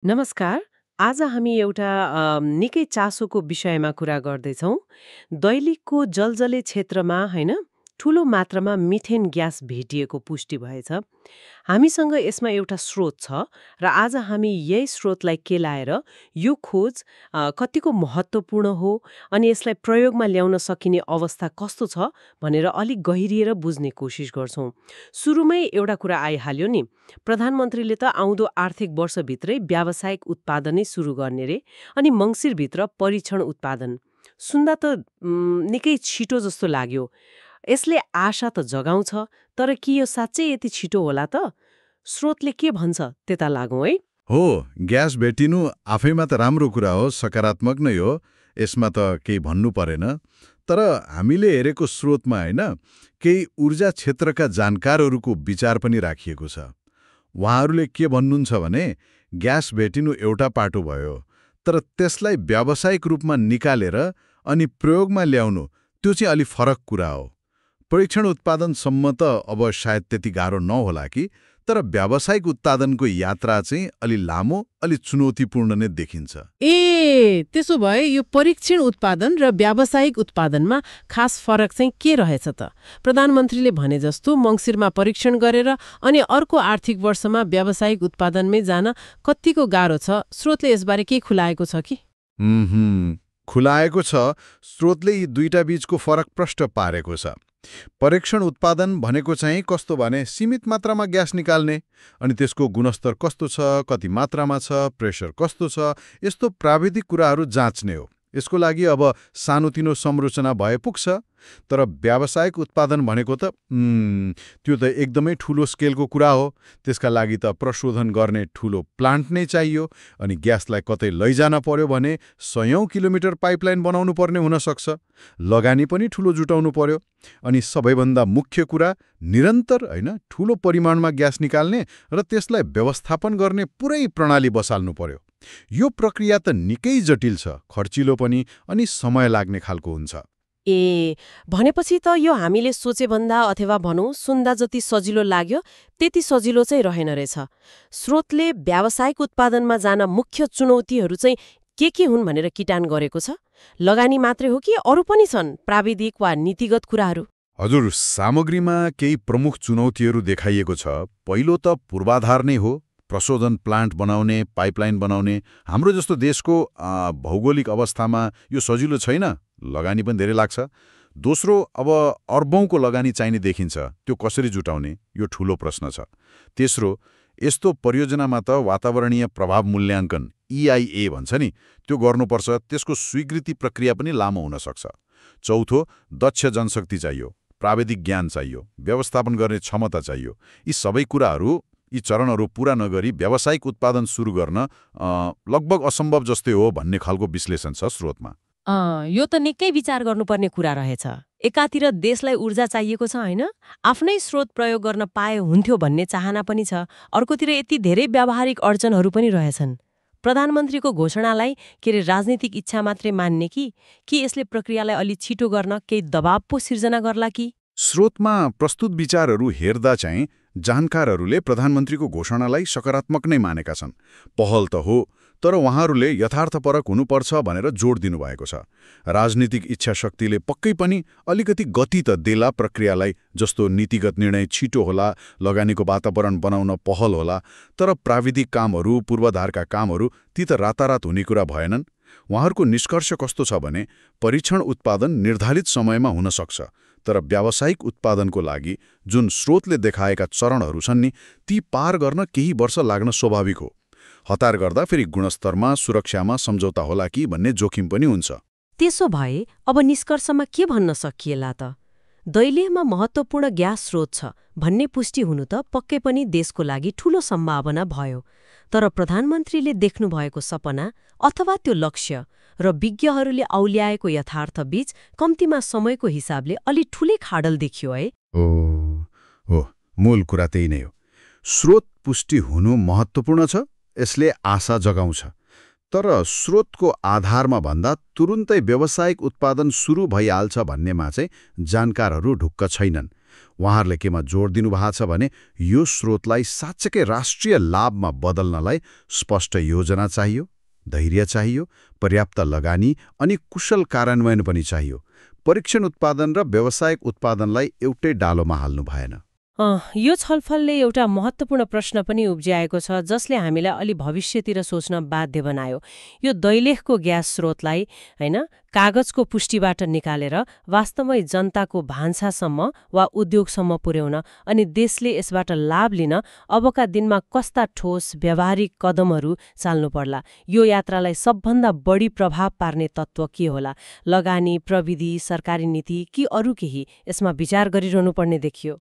नमस्कार। आज हामी एउटा निकै चासोको विषयमा कुरा गर्दैछौँ। दैलेखको जलजले क्षेत्रमा होइन ठूलो मात्रामा मिथेन ग्यास भेटिएको पुष्टि भएछ। हामीसँग यसमा एउटा स्रोत छ र आज हामी यही स्रोतलाई केलाएर यो खोज कतिको महत्त्वपूर्ण हो अनि यसलाई प्रयोगमा ल्याउन सकिने अवस्था कस्तो छ भनेर अलिक गहिरिएर बुझ्ने कोसिस गर्छौँ। सुरुमै एउटा कुरा आइहाल्यो नि, प्रधानमन्त्रीले त आउँदो आर्थिक वर्षभित्रै व्यावसायिक उत्पादनै सुरु गर्ने रे अनि मङ्सिरभित्र परीक्षण उत्पादन। सुन्दा त निकै छिटो जस्तो लाग्यो। यसले आशा त जगाउँछ, तर के यो साँच्चै यति छिटो होला त? स्रोतले के भन्छ त्यता लागौँ है। हो, ग्यास भेटिनु आफैमा त राम्रो कुरा हो, सकारात्मक नै हो। यसमा त केही भन्नु परेन। तर हामीले हेरेको स्रोतमा होइन, केही ऊर्जा क्षेत्रका जानकारहरूको विचार पनि राखिएको छ। उहाँहरूले के भन्नुहुन्छ भने ग्यास भेटिनु एउटा पाटो भयो, तर त्यसलाई व्यावसायिक रूपमा निकालेर अनि प्रयोगमा ल्याउनु त्यो चाहिँ अलि फरक कुरा हो। परीक्षण उत्पादनसम्म त अब सायद त्यति गाह्रो नहोला कि, तर व्यावसायिक उत्पादनको यात्रा चाहिँ अलि लामो, अलि चुनौतीपूर्ण नै देखिन्छ। त्यसो भए यो परीक्षण उत्पादन र व्यावसायिक उत्पादनमा खास फरक चाहिँ के रहेछ त? प्रधानमन्त्रीले भने जस्तो मङ्सिरमा परीक्षण गरेर अनि अर्को आर्थिक वर्षमा व्यावसायिक उत्पादनमै जान कतिको गाह्रो छ? स्रोतले यसबारे के खुलाएको छ कि? खुलाएको छ। स्रोतले यी दुईटा बीचको फरक प्रष्ट पारेको छ। परीक्षण उत्पादन भनेको चाहिँ कस्तो भने सीमित मात्रामा ग्यास निकाल्ने, अनि त्यसको गुणस्तर कस्तो छ, कति मात्रामा छ, प्रेसर कस्तो छ, यस्तो प्राविधिक कुराहरू जाँच्ने हो। यसको लागि अब सानोतिनो संरचना भए पुग्छ। तर व्यावसायिक उत्पादन भनेको त त्यो त एकदमै ठूलो स्केलको कुरा हो। त्यसका लागि त प्रशोधन गर्ने ठूलो प्लान्ट नै चाहियो, अनि ग्यासलाई कतै लैजान पर्यो भने 100औं किलोमिटर पाइपलाइन बनाउनु पर्ने हुन सक्छ। लगानी पनि ठूलो जुटाउनु पर्यो। अनि सबैभन्दा मुख्य कुरा, निरन्तर होइन ठूलो परिमाणमा ग्यास निकाल्ने र त्यसलाई व्यवस्थापन गर्ने पुरै प्रणाली बसाल्नु पर्यो। यो प्रक्रिया त निकै जटिल छ, खर्चिलो पनि अनि समय लाग्ने खालको हुन्छ। भनेपछि त यो हामीले सोचेभन्दा अथवा भनौँ सुन्दा जति सजिलो लाग्यो त्यति सजिलो चाहिँ रहेन रहेछ। स्रोतले व्यावसायिक उत्पादनमा जान मुख्य चुनौतीहरू चाहिँ के हुन् भनेर किटान गरेको छ? लगानी मात्रै हो कि अरू पनि छन्, प्राविधिक वा नीतिगत कुराहरू? हजुर, सामग्रीमा केही प्रमुख चुनौतीहरू देखाइएको छ। पहिलो त पूर्वाधार नै हो। प्रशोधन प्लान्ट बनाउने, पाइपलाइन बनाउने हाम्रो जस्तो देशको भौगोलिक अवस्थामा यो सजिलो छैन, लगानी पनि धेरै लाग्छ। दोस्रो, अब अर्बौंको लगानी चाहिने देखिन्छ, त्यो कसरी जुटाउने, यो ठूलो प्रश्न छ। तेस्रो, यस्तो परियोजनामा त वातावरणीय प्रभाव मूल्याङ्कन EIA भन्छ नि, त्यो गर्नुपर्छ। त्यसको स्वीकृति प्रक्रिया पनि लामो हुन सक्छ। चौथो, दक्ष जनशक्ति चाहियो, प्राविधिक ज्ञान चाहियो, व्यवस्थापन गर्ने क्षमता चाहियो। यी सबै कुराहरू, यी चरणहरू पूरा नगरी व्यावसायिक उत्पादन सुरु गर्न लगभग असम्भव जस्तै हो भन्ने खालको विश्लेषण छ स्रोतमा। यो त निकै विचार गर्नुपर्ने कुरा रहेछ। एकातिर देशलाई ऊर्जा चाहिएको छ होइन, आफ्नै स्रोत प्रयोग गर्न पाए हुन्थ्यो भन्ने चाहना पनि छ। अर्कोतिर यति धेरै व्यावहारिक अडचनहरू पनि रहेछन्। प्रधानमन्त्रीको घोषणालाई राजनीतिक इच्छा मात्रै मान्ने कि यसले प्रक्रियालाई अलि छिटो गर्न केही दबाव पो सिर्जना गर्ला कि? स्रोतमा प्रस्तुत विचारहरू हेर्दा चाहिँ जानकारहरूले प्रधानमन्त्रीको घोषणालाई सकारात्मक नै मानेका छन्। पहल त हो, तर उहाँहरूले यथार्थपरक हुनुपर्छ भनेर जोड दिनुभएको छ। राजनीतिक इच्छा शक्तिले पक्कै पनि अलिकति गति त देला प्रक्रियालाई, जस्तो नीतिगत निर्णय छिटो होला, लगानीको वातावरण बनाउन पहल होला। तर प्राविधिक कामहरू, पूर्वाधारका कामहरू ती त रातारात हुने कुरा भएनन्। उहाँहरूको निष्कर्ष कस्तो छ भने परीक्षण उत्पादन निर्धारित समयमा हुन सक्छ, तर व्यावसायिक उत्पादनको लागि जुन स्रोतले देखाएका चरणहरू छन् नि, ती पार गर्न केही वर्ष लाग्न स्वाभाविक हो। हतार गर्दा फेरि गुणस्तरमा, सुरक्षामा सम्झौता होला कि भन्ने जोखिम पनि हुन्छ। त्यसो भए अब निष्कर्षमा के भन्न सकिएला त? दैलेखमा महत्त्वपूर्ण ग्यास स्रोत छ भन्ने पुष्टि हुनु त पक्कै पनि देशको लागि ठूलो सम्भावना भयो। तर प्रधानमन्त्रीले देख्नु भएको सपना अथवा त्यो लक्ष्य र विज्ञहरूले औल्याएको यथार्थ बीच कम्तीमा समयको हिसाबले अलि ठूलै खाडल देखियो है। हो, मूल कुरा त्यही नै हो। स्रोत पुष्टि हुनु महत्त्वपूर्ण छ, यसले आशा जगाउँछ। तर स्रोतको आधारमा भन्दा तुरुन्तै व्यावसायिक उत्पादन सुरु भइहाल्छ भन्नेमा चाहिँ जानकारहरू ढुक्क छैनन्। उहाँहरूले केमा जोड दिनुभएको छ भने यो स्रोतलाई साँच्चै राष्ट्रिय लाभमा बदल्नलाई स्पष्ट योजना चाहियो, धैर्य चाहियो, पर्याप्त लगानी अनि कुशल कार्यान्वयन पनि चाहियो। परीक्षण उत्पादन र व्यावसायिक उत्पादनलाई एउटै डालोमा हाल्नु भएन। यो छलफलले एउटा महत्त्वपूर्ण प्रश्न पनि उब्ज्याएको छ जसले हामीलाई अलि भविष्यतिर सोच्न बाध्य बनायो। यो दैलेखको ग्यास स्रोतलाई हैन कागजको पुष्टिबाट निकालेर वास्तवमै जनताको भान्सासम्म वा उद्योगसम्म पुर्याउन अनि देशले यसबाट लाभ लिन अबका दिनमा कस्ता ठोस व्यावहारिक कदमहरू चाल्नु पर्ला? यो यात्रालाई सबभन्दा बढी प्रभाव पार्ने तत्त्व के होला? लगानी, प्रविधि, सरकारी नीति कि अरू केही? यसमा विचार गरिरहनु पर्ने देखियो।